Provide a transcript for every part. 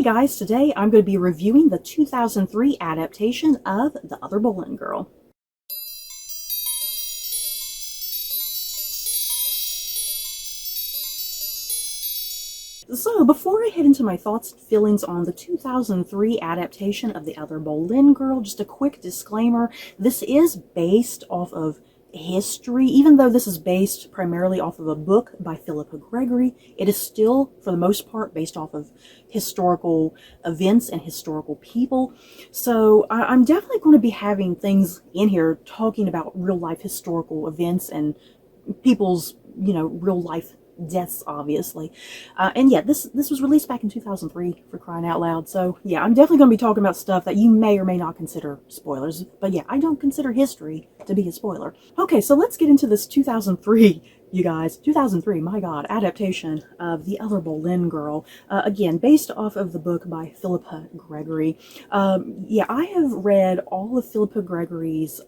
Hey guys, today I'm going to be reviewing the 2003 adaptation of The Other Boleyn Girl. So, before I head into my thoughts and feelings on the 2003 adaptation of The Other Boleyn Girl, just a quick disclaimer, this is based off of history. Even though this is based primarily off of a book by Philippa Gregory, it is still, for the most part, based off of historical events and historical people. So I'm definitely going to be having things in here talking about real-life historical events and people's, real-life deaths, obviously. And yeah, this was released back in 2003, for crying out loud. So yeah, I'm definitely going to be talking about stuff that you may or may not consider spoilers. But yeah, I don't consider history to be a spoiler. Okay, so let's get into this 2003, you guys. 2003, my god, adaptation of The Other Boleyn Girl. Again, based off of the book by Philippa Gregory. Yeah, I have read all of Philippa Gregory's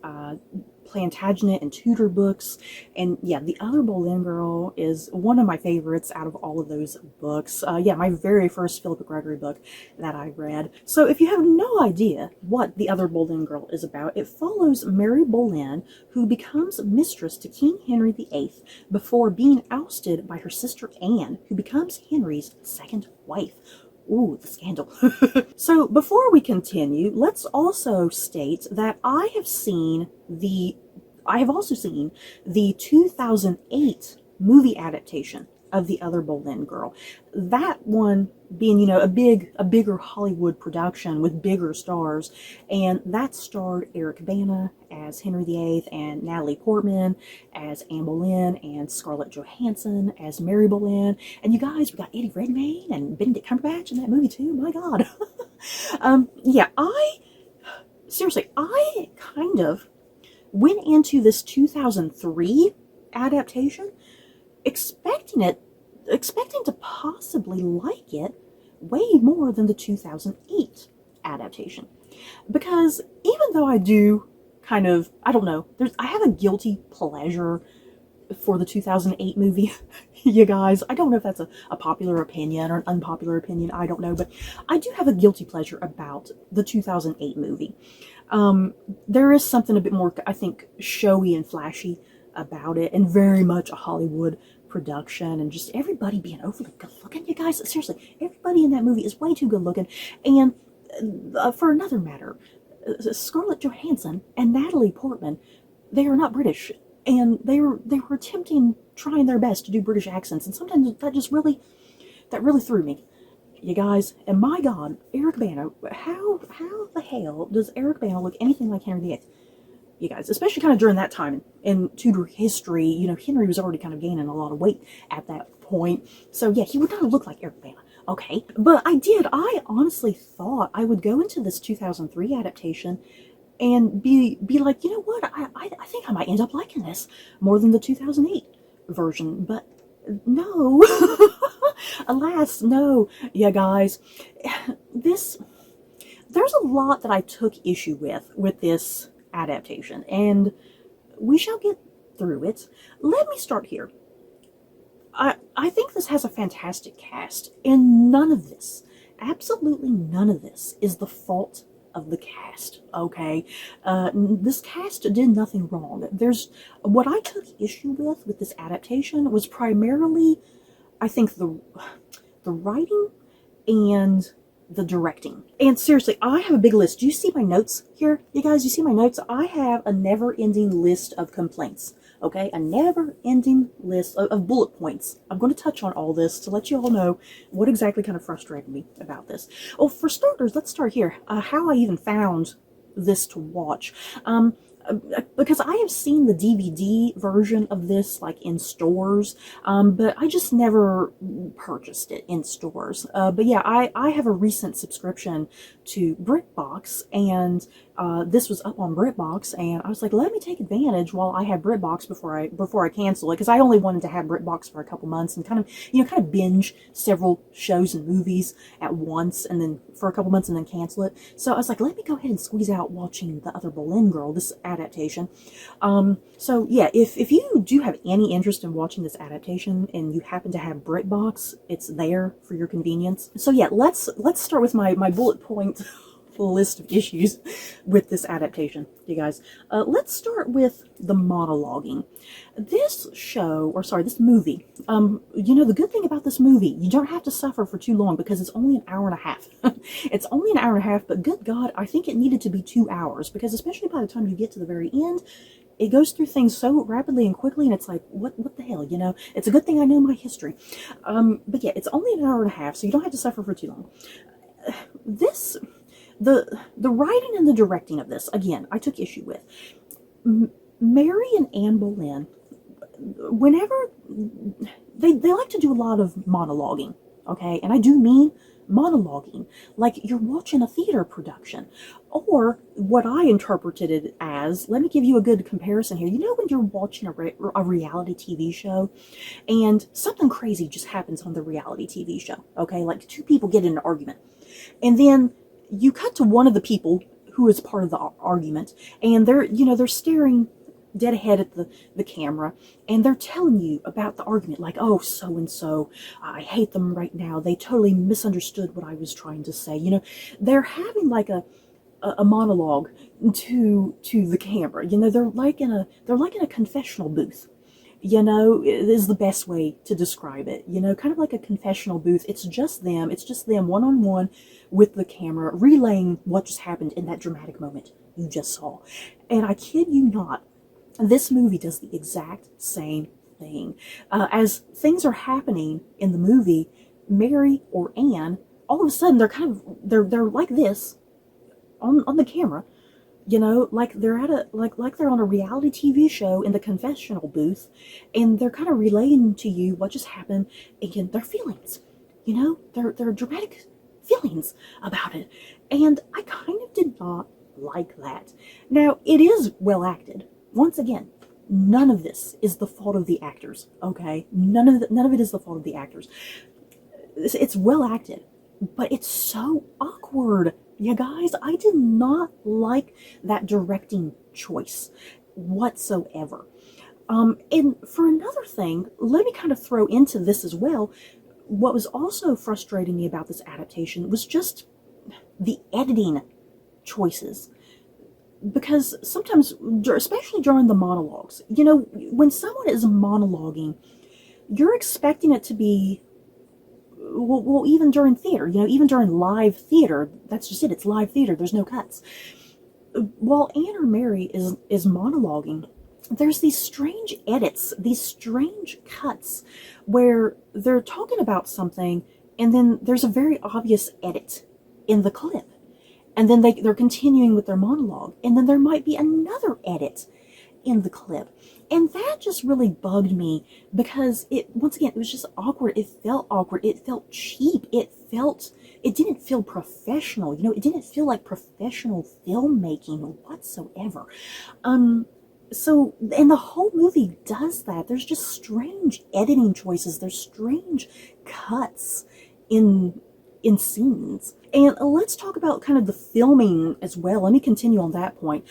Plantagenet and Tudor books, and yeah, The Other Boleyn Girl is one of my favorites out of all of those books. Yeah, my very first Philippa Gregory book that I read. So if you have no idea what The Other Boleyn Girl is about, it follows Mary Boleyn, who becomes mistress to King Henry VIII before being ousted by her sister Anne, who becomes Henry's second wife. Ooh, the scandal. So before we continue, let's also state that I have also seen the 2008 movie adaptation of The Other Boleyn Girl. That one being, a bigger Hollywood production with bigger stars, and that starred Eric Bana as Henry VIII and Natalie Portman as Anne Boleyn and Scarlett Johansson as Mary Boleyn. And you guys, we got Eddie Redmayne and Benedict Cumberbatch in that movie too. My God. Yeah, I kind of went into this 2003 adaptation expecting to possibly like it way more than the 2008 adaptation. Because even though I do kind of, I don't know, I have a guilty pleasure for the 2008 movie, you guys. I don't know if that's a popular opinion or an unpopular opinion, I don't know, but I do have a guilty pleasure about the 2008 movie. There is something a bit more, I think, showy and flashy about it, and very much a Hollywood production, and just everybody being overly good looking, you guys. Seriously, everybody in that movie is way too good looking. And for another matter, Scarlett Johansson and Natalie Portman, they are not British, and they were trying their best to do British accents, and sometimes that really threw me, you guys. And my god, Eric Bana, how the hell does Eric Bana look anything like Henry VIII? You guys, especially kind of during that time in Tudor history, Henry was already kind of gaining a lot of weight at that point. So yeah, he would not look like Eric Bana, okay? But I honestly thought I would go into this 2003 adaptation and be like, you know what, I think I might end up liking this more than the 2008 version, but no. Alas, no. Yeah, guys, there's a lot that I took issue with this adaptation, and we shall get through it. Let me start here. I think this has a fantastic cast, and none of this, absolutely none of this, is the fault of the cast, okay? This cast did nothing wrong. What I took issue with this adaptation was primarily, I think, the writing and the directing. And seriously, I have a big list. Do you see my notes here? You guys, you see my notes? I have a never-ending list of complaints, okay? A never-ending list of bullet points. I'm going to touch on all this to let you all know what exactly kind of frustrated me about this. Well, for starters, let's start here. How I even found this to watch. Because I have seen the DVD version of this, like, in stores, but I just never purchased it in stores. But yeah, I have a recent subscription to BritBox, and this was up on BritBox, and I was like, let me take advantage while I have BritBox before I cancel it, because I only wanted to have BritBox for a couple months and kind of binge several shows and movies at once, and then for a couple months and then cancel it. So I was like, let me go ahead and squeeze out watching The Other Boleyn Girl, this adaptation. So yeah, if you do have any interest in watching this adaptation and you happen to have BritBox, it's there for your convenience. So yeah, let's start with my bullet point list of issues with this adaptation, you guys. Let's start with the monologuing. This movie, the good thing about this movie, you don't have to suffer for too long because it's only an hour and a half. It's only an hour and a half, but good God, I think it needed to be 2 hours, because especially by the time you get to the very end, it goes through things so rapidly and quickly, and it's like, what the hell, It's a good thing I know my history. But yeah, it's only an hour and a half, so you don't have to suffer for too long. The writing and the directing of this, again, I took issue with. Mary and Anne Boleyn, whenever they like to do a lot of monologuing, okay? And I do mean monologuing, like you're watching a theater production. Or what I interpreted it as, let me give you a good comparison here. When you're watching a reality TV show and something crazy just happens on the reality TV show, okay? Like two people get in an argument, and then you cut to one of the people who is part of the argument, and they're staring dead ahead at the camera, and they're telling you about the argument, like, oh, so and so, I hate them right now, they totally misunderstood what I was trying to say. They're having like a monologue to the camera. They're like in a confessional booth. Is the best way to describe it. Kind of like a confessional booth. It's just them one-on-one with the camera, relaying what just happened in that dramatic moment you just saw. And I kid you not, this movie does the exact same thing. As things are happening in the movie, Mary or Anne, all of a sudden they're like this on the camera. Like they're like they're on a reality TV show in the confessional booth, and they're kind of relaying to you what just happened and their feelings. Their dramatic feelings about it. And I kind of did not like that. Now, it is well acted. Once again, none of this is the fault of the actors, okay? None of it is the fault of the actors. It's well acted, but it's so awkward. You guys, I did not like that directing choice whatsoever. And for another thing, let me kind of throw into this as well. What was also frustrating me about this adaptation was just the editing choices. Because sometimes, especially during the monologues, when someone is monologuing, you're expecting it to be, well, even during theater, even during live theater, that's just it, it's live theater, there's no cuts. While Anne or Mary is monologuing, there's these strange edits, these strange cuts, where they're talking about something, and then there's a very obvious edit in the clip. And then they're continuing with their monologue, and then there might be another edit in the clip. And that just really bugged me, because once again, it was just awkward. It felt awkward. It felt cheap. It didn't feel professional. It didn't feel like professional filmmaking whatsoever. So, and the whole movie does that. There's just strange editing choices. There's strange cuts in scenes. And let's talk about kind of the filming as well. Let me continue on that point.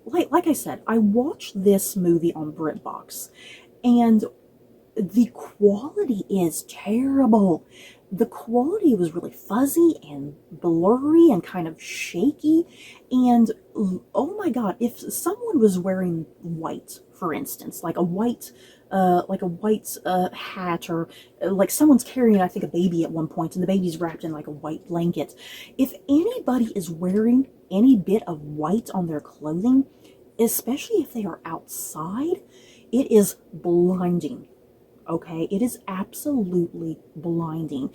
Like I said, I watched this movie on BritBox, and the quality is terrible. The quality was really fuzzy and blurry and kind of shaky. And oh my God, if someone was wearing white, for instance, like a white hat, or like someone's carrying, I think, a baby at one point, and the baby's wrapped in like a white blanket. If anybody is wearing any bit of white on their clothing, especially if they are outside, it is blinding. Okay, it is absolutely blinding.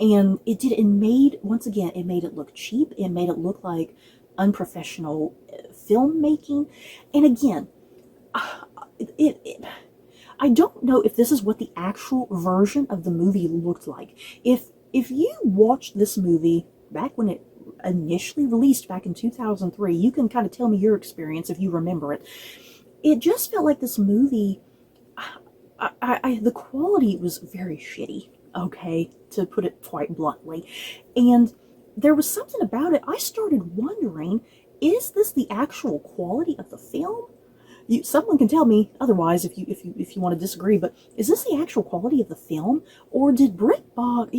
And it made it look cheap. It made it look like unprofessional filmmaking. And again, I don't know if this is what the actual version of the movie looked like. If you watched this movie back when it initially released back in 2003, you can kind of tell me your experience if you remember it. It just felt like this movie, the quality was very shitty, okay, to put it quite bluntly. And there was something about it, I started wondering, is this the actual quality of the film? Someone can tell me otherwise if you want to disagree, but is this the actual quality of the film, or did BritBox,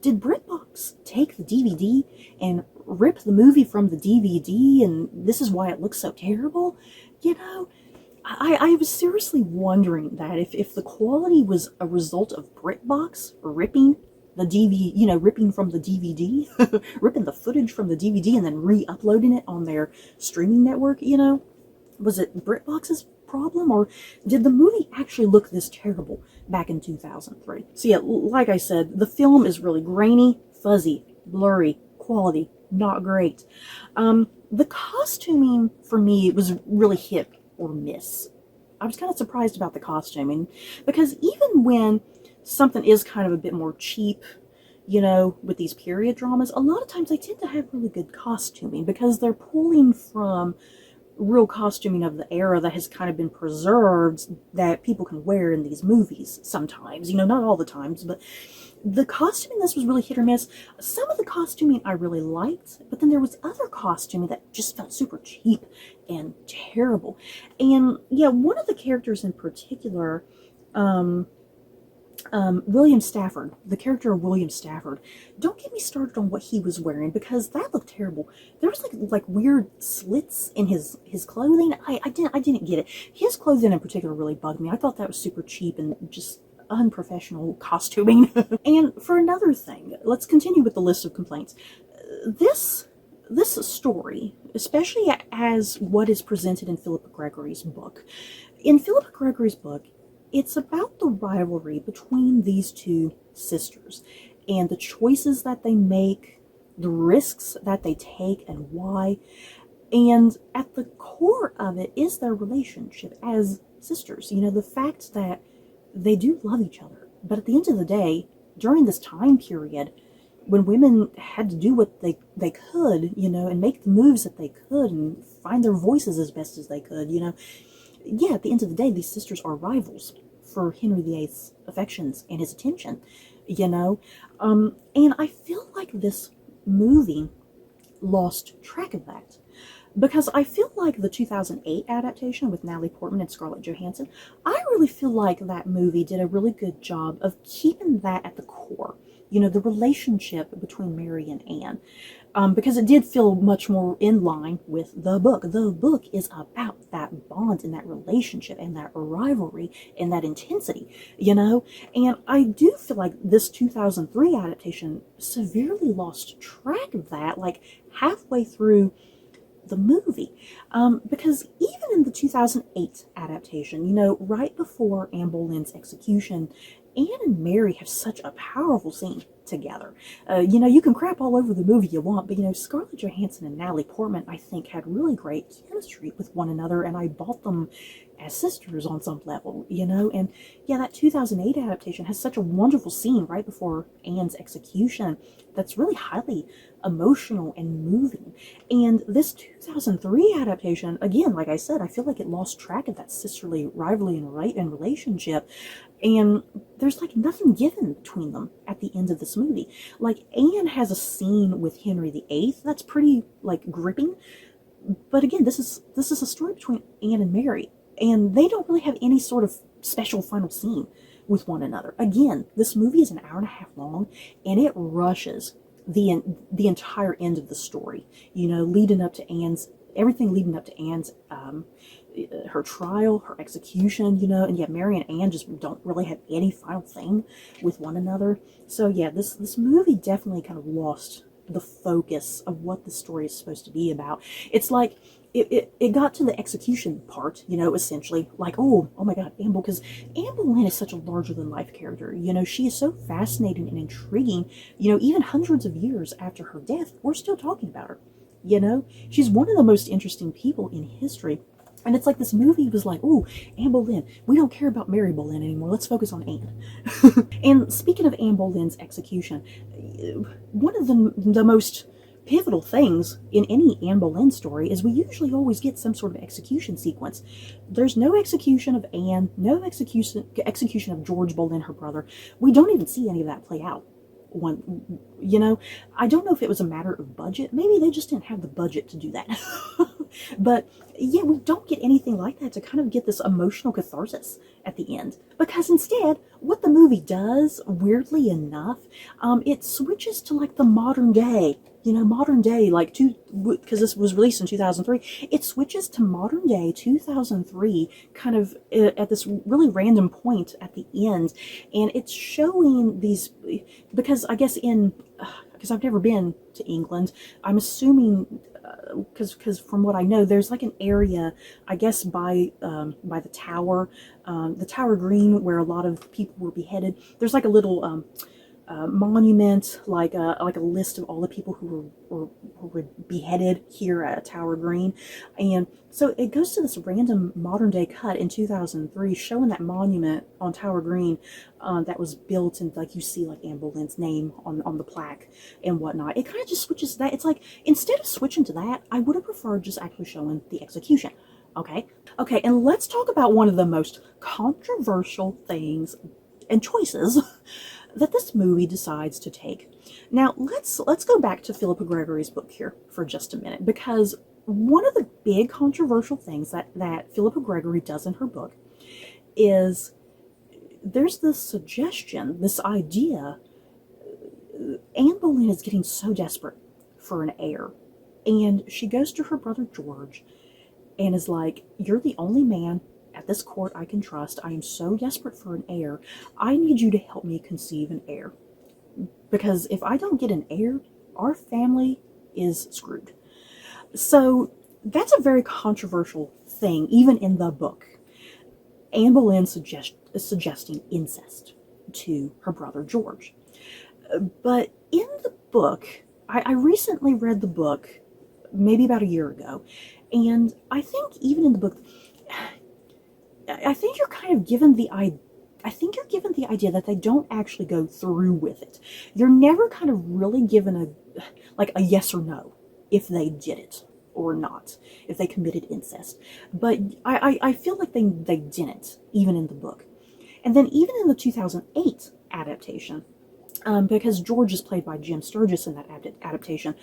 did BritBox take the DVD and rip the movie from the DVD, and this is why it looks so terrible? I was seriously wondering that if the quality was a result of BritBox ripping the DVD, ripping from the DVD, ripping the footage from the DVD and then re-uploading it on their streaming network, Was it BritBox's problem, or did the movie actually look this terrible back in 2003? So yeah, like I said, the film is really grainy, fuzzy, blurry, quality, not great. The costuming, for me, was really hit or miss. I was kind of surprised about the costuming, because even when something is kind of a bit more cheap, with these period dramas, a lot of times they tend to have really good costuming because they're pulling from real costuming of the era that has kind of been preserved that people can wear in these movies sometimes, not all the times, but the costuming this was really hit or miss. Some of the costuming I really liked, but then there was other costuming that just felt super cheap and terrible. And yeah, one of the characters in particular, William Stafford, the character of William Stafford, don't get me started on what he was wearing, because that looked terrible. There was like weird slits in his clothing. I didn't get it. His clothing in particular really bugged me. I thought that was super cheap and just unprofessional costuming. And for another thing, let's continue with the list of complaints. This story, especially as what is presented in Philippa Gregory's book. In Philippa Gregory's book, it's about the rivalry between these two sisters and the choices that they make, the risks that they take, and why. And at the core of it is their relationship as sisters. The fact that they do love each other. But at the end of the day, during this time period, when women had to do what they could, and make the moves that they could and find their voices as best as they could, at the end of the day, these sisters are rivals for Henry VIII's affections and his attention, and I feel like this movie lost track of that, because I feel like the 2008 adaptation with Natalie Portman and Scarlett Johansson, I really feel like that movie did a really good job of keeping that at the core, the relationship between Mary and Anne. Because it did feel much more in line with the book. The book is about that bond and that relationship and that rivalry and that intensity, And I do feel like this 2003 adaptation severely lost track of that, like halfway through the movie. Because even in the 2008 adaptation, right before Anne Boleyn's execution, Anne and Mary have such a powerful scene together. You can crap all over the movie you want, but Scarlett Johansson and Natalie Portman, I think, had really great chemistry with one another, and I bought them as sisters on some level, and yeah, that 2008 adaptation has such a wonderful scene right before Anne's execution that's really highly emotional and moving. And this 2003 adaptation, again, like I said, I feel like it lost track of that sisterly rivalry and relationship, and there's like nothing given between them at the end of this movie. Like, Anne has a scene with Henry VIII that's pretty like gripping, but again, this is a story between Anne and Mary, and they don't really have any sort of special final scene with one another. Again, this movie is an hour and a half long, and it rushes the entire end of the story, leading up to everything leading up to Anne's her trial, her execution, and yet Mary and Anne just don't really have any final thing with one another. So yeah, this movie definitely kind of lost the focus of what the story is supposed to be about. It's like it got to the execution part, essentially, like, oh my god, Anne Boleyn, because Anne Boleyn is such a larger than life character. She is so fascinating and intriguing. Even hundreds of years after her death, we're still talking about her. She's one of the most interesting people in history. And it's like this movie was like, oh, Anne Boleyn, we don't care about Mary Boleyn anymore. Let's focus on Anne. And speaking of Anne Boleyn's execution, one of the most pivotal things in any Anne Boleyn story is we usually always get some sort of execution sequence. There's no execution of Anne, no execution of George Boleyn, her brother. We don't even see any of that play out. I don't know if it was a matter of budget. Maybe they just didn't have the budget to do that. But yeah, we don't get anything like that to kind of get this emotional catharsis at the end. Because instead, what the movie does, weirdly enough, it switches to like the modern day. Modern day, because this was released in 2003, it switches to modern day 2003 kind of at this really random point at the end. And it's showing these, because I guess because I've never been to England, I'm assuming, because from what I know, there's like an area, I guess by the Tower Green, where a lot of people were beheaded. There's like a little monument, like a list of all the people who were beheaded here at Tower Green. And so it goes to this random modern day cut in 2003 showing that monument on Tower Green that was built, and like you see like Anne Boleyn's name on the plaque and whatnot. It kind of just switches to that. It's like, instead of switching to that, I would have preferred just actually showing the execution. Okay, and let's talk about one of the most controversial things and choices that this movie decides to take. Now, let's go back to Philippa Gregory's book here for just a minute, because one of the big controversial things that Philippa Gregory does in her book is there's this suggestion, this idea, Anne Boleyn is getting so desperate for an heir, and she goes to her brother George and is like, "You're the only man at this court I can trust. I am so desperate for an heir. I need you to help me conceive an heir. Because if I don't get an heir, our family is screwed." So that's a very controversial thing, even in the book. Anne Boleyn is suggesting incest to her brother George. But in the book, I recently read the book, maybe about a year ago, and I think even in the book, I think you're kind of given the idea that they don't actually go through with it. You're never kind of really given a yes or no if they did it or not, if they committed incest. But I feel like they didn't, even in the book. And then even in the 2008 adaptation, because George is played by Jim Sturgis in that adaptation,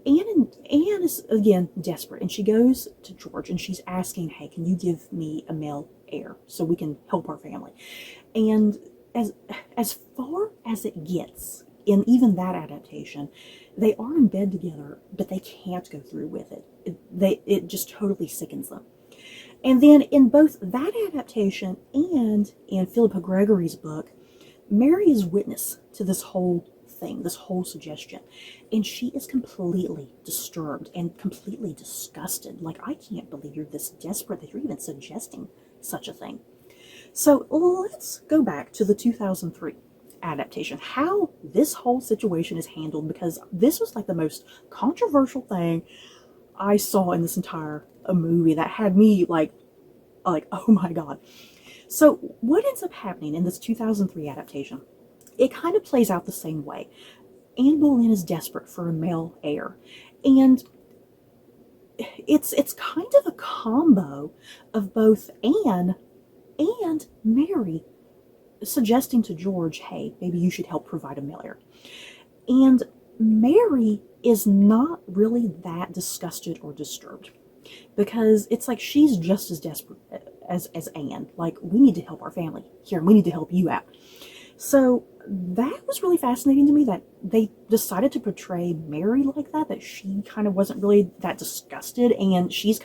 Anne is, again, desperate, and she goes to George, and she's asking, "Hey, can you give me a male heir so we can help our family?" And as far as it gets, in even that adaptation, they are in bed together, but they can't go through with it. It just totally sickens them. And then in both that adaptation and in Philippa Gregory's book, Mary is witness to this whole thing, this whole suggestion, and she is completely disturbed and completely disgusted. Like, I can't believe you're this desperate that you're even suggesting such a thing. So let's go back to the 2003 adaptation, how this whole situation is handled, because this was like the most controversial thing I saw in this entire movie that had me like, oh my god. So what ends up happening in this 2003 adaptation, it kind of plays out the same way. Anne Boleyn is desperate for a male heir, and it's kind of a combo of both Anne and Mary suggesting to George, "Hey, maybe you should help provide a male heir." And Mary is not really that disgusted or disturbed, because it's like she's just as desperate as Anne. Like, we need to help our family here, and we need to help you out. So that was really fascinating to me, that they decided to portray Mary like that she kind of wasn't really that disgusted, and she was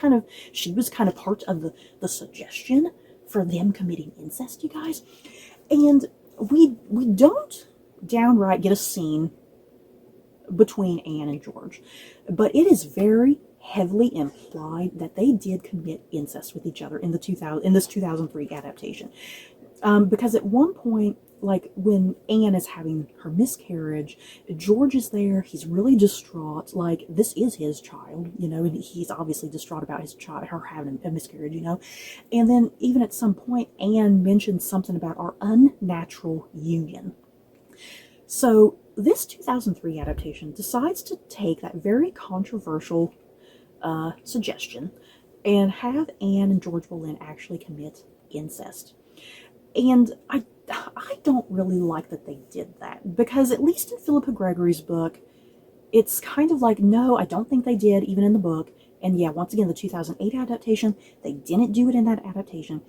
kind of part of the suggestion for them committing incest, you guys. And we don't downright get a scene between Anne and George, but it is very heavily implied that they did commit incest with each other in this 2003 adaptation. Because at one point, like when Anne is having her miscarriage, George is there. He's really distraught. Like, this is his child, and he's obviously distraught about his child, her having a miscarriage, And then even at some point, Anne mentions something about our unnatural union. So this 2003 adaptation decides to take that very controversial suggestion and have Anne and George Boleyn actually commit incest. And I don't really like that they did that, because at least in Philippa Gregory's book, it's kind of like, no, I don't think they did, even in the book. And yeah, once again, the 2008 adaptation, they didn't do it in that adaptation.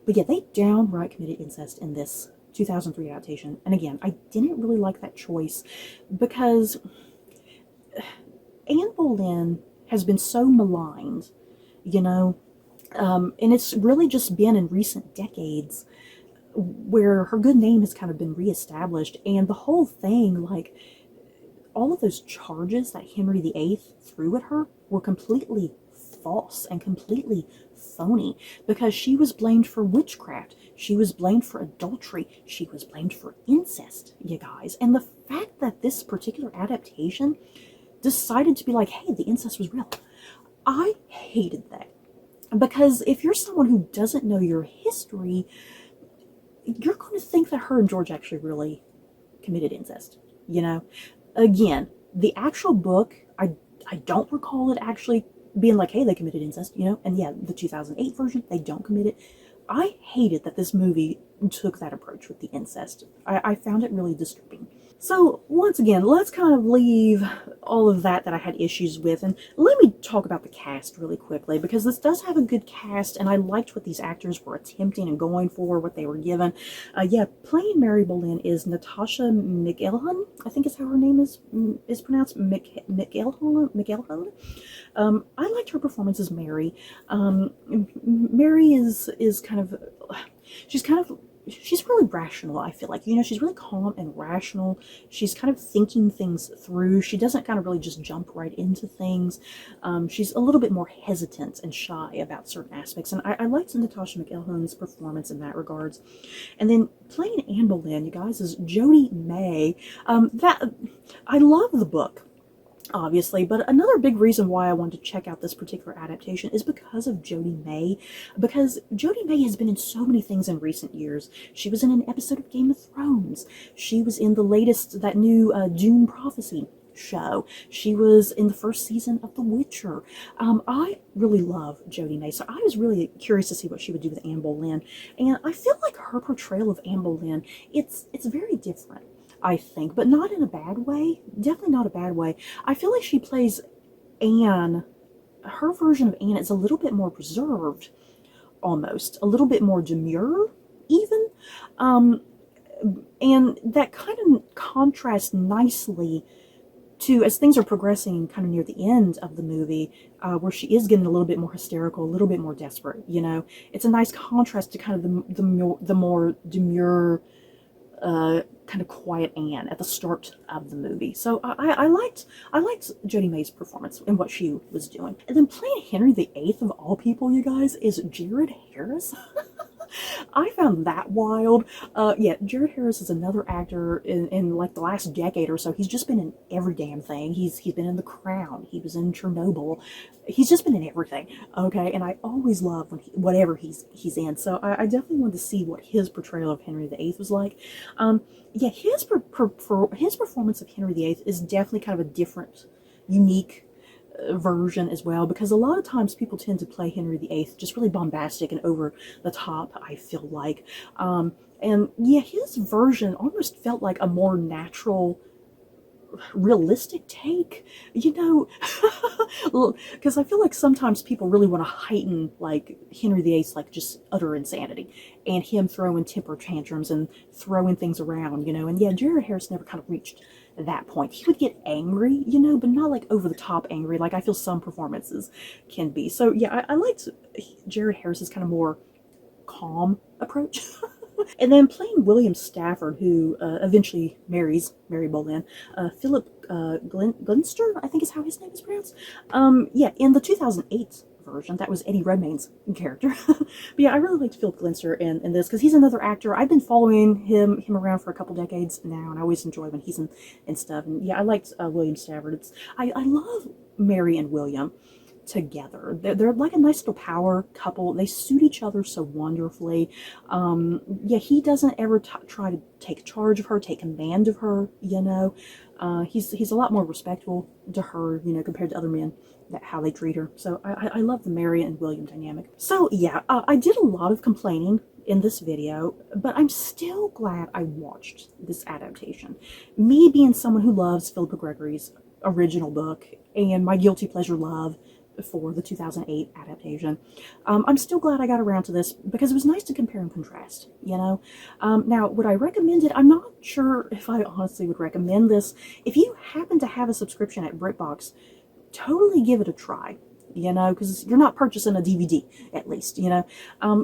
But yeah, they downright committed incest in this 2003 adaptation. And again, I didn't really like that choice, because Anne Boleyn has been so maligned, you know, and it's really just been in recent decades where her good name has kind of been reestablished, and the whole thing, like, all of those charges that Henry VIII threw at her were completely false and completely phony, because she was blamed for witchcraft, she was blamed for adultery, she was blamed for incest, you guys. And the fact that this particular adaptation decided to be like, hey, the incest was real, I hated that. Because if you're someone who doesn't know your history, you're going to think that her and George actually really committed incest, you know? Again, the actual book, I don't recall it actually being like, hey, they committed incest, you know? And yeah, the 2008 version, they don't commit it. I hated that this movie took that approach with the incest. I found it really disturbing. So once again, let's kind of leave all of that I had issues with, and let me talk about the cast really quickly, because this does have a good cast, and I liked what these actors were attempting and going for, what they were given. Yeah, playing Mary Boleyn is Natasha McElhone, I think is how her name is pronounced, McElhone. I liked her performance as Mary. Mary is kind of, she's really rational, I feel like. You know, she's really calm and rational. She's kind of thinking things through. She doesn't kind of really just jump right into things. She's a little bit more hesitant and shy about certain aspects. And I liked Natasha McElhone's performance in that regards. And then playing Anne Boleyn, you guys, is Jodie May. I love the book, obviously, but another big reason why I wanted to check out this particular adaptation is because of Jodie May, because Jodie May has been in so many things in recent years. She was in an episode of Game of Thrones. She was in the latest, that new Dune Prophecy show. She was in the first season of The Witcher. I really love Jodie May, so I was really curious to see what she would do with Anne Boleyn, and I feel like her portrayal of Anne Boleyn, it's very different, I think, but not in a bad way. Definitely not a bad way. I feel like she plays Anne, her version of Anne is a little bit more reserved, almost. A little bit more demure, even. And that kind of contrasts nicely to, as things are progressing kind of near the end of the movie, where she is getting a little bit more hysterical, a little bit more desperate, you know. It's a nice contrast to kind of the more demure, kind of quiet Anne at the start of the movie. So I liked Jodie May's performance and what she was doing. And then playing Henry VIII of all people, you guys, is Jared Harris. I found that wild. Yeah, Jared Harris is another actor in like the last decade or so. He's just been in every damn thing. He's been in The Crown. He was in Chernobyl. He's just been in everything. Okay, and I always love whatever he's in. So I definitely wanted to see what his portrayal of Henry VIII was like. Yeah, his performance of Henry VIII is definitely kind of a different, unique version as well, because a lot of times people tend to play Henry VIII just really bombastic and over the top, I feel like. And yeah, his version almost felt like a more natural, realistic take, you know, because I feel like sometimes people really want to heighten like Henry VIII's like just utter insanity, and him throwing temper tantrums and throwing things around, you know. And yeah, Jared Harris never kind of reached that point. He would get angry, you know, but not like over the top angry like I feel some performances can be. So yeah, I liked Jared Harris's kind of more calm approach. And then playing William Stafford, who eventually marries Mary Boleyn, Philip Glinster, I think is how his name is pronounced. Yeah, in the 2008 version, that was Eddie Redmayne's character. But yeah, I really liked Philip Glinster in this, because he's another actor. I've been following him around for a couple decades now, and I always enjoy when he's in stuff. And yeah, I liked William Stafford. I love Mary and William. together. They're like a nice little power couple. They suit each other so wonderfully. Yeah, he doesn't ever try to take charge of her, take command of her, you know. He's a lot more respectful to her, you know, compared to other men, how they treat her. So I love the Mary and William dynamic. So yeah, I did a lot of complaining in this video, but I'm still glad I watched this adaptation. Me being someone who loves Philippa Gregory's original book and my guilty pleasure love for the 2008 adaptation, I'm still glad I got around to this because it was nice to compare and contrast, you know. Now, would I recommend it? I'm not sure if I honestly would recommend this. If you happen to have a subscription at BritBox, totally give it a try, you know, because you're not purchasing a DVD, at least, you know.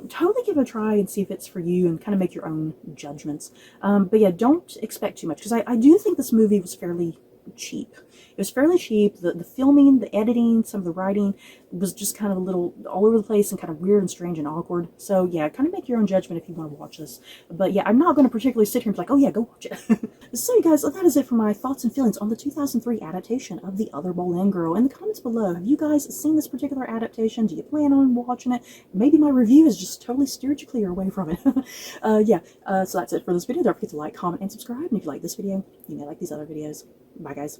Totally give it a try and see if it's for you and kind of make your own judgments. But yeah, don't expect too much, because I do think this movie was fairly cheap. It was fairly cheap. The filming, the editing, some of the writing was just kind of a little all over the place and kind of weird and strange and awkward. So yeah, kind of make your own judgment if you want to watch this. But yeah, I'm not going to particularly sit here and be like, oh yeah, go watch it. So you guys, that is it for my thoughts and feelings on the 2003 adaptation of The Other Boleyn Girl. In the comments below, have you guys seen this particular adaptation? Do you plan on watching it? Maybe my review has just totally steered you clear away from it. So that's it for this video. Don't forget to like, comment, and subscribe. And if you like this video, you may like these other videos. Bye guys.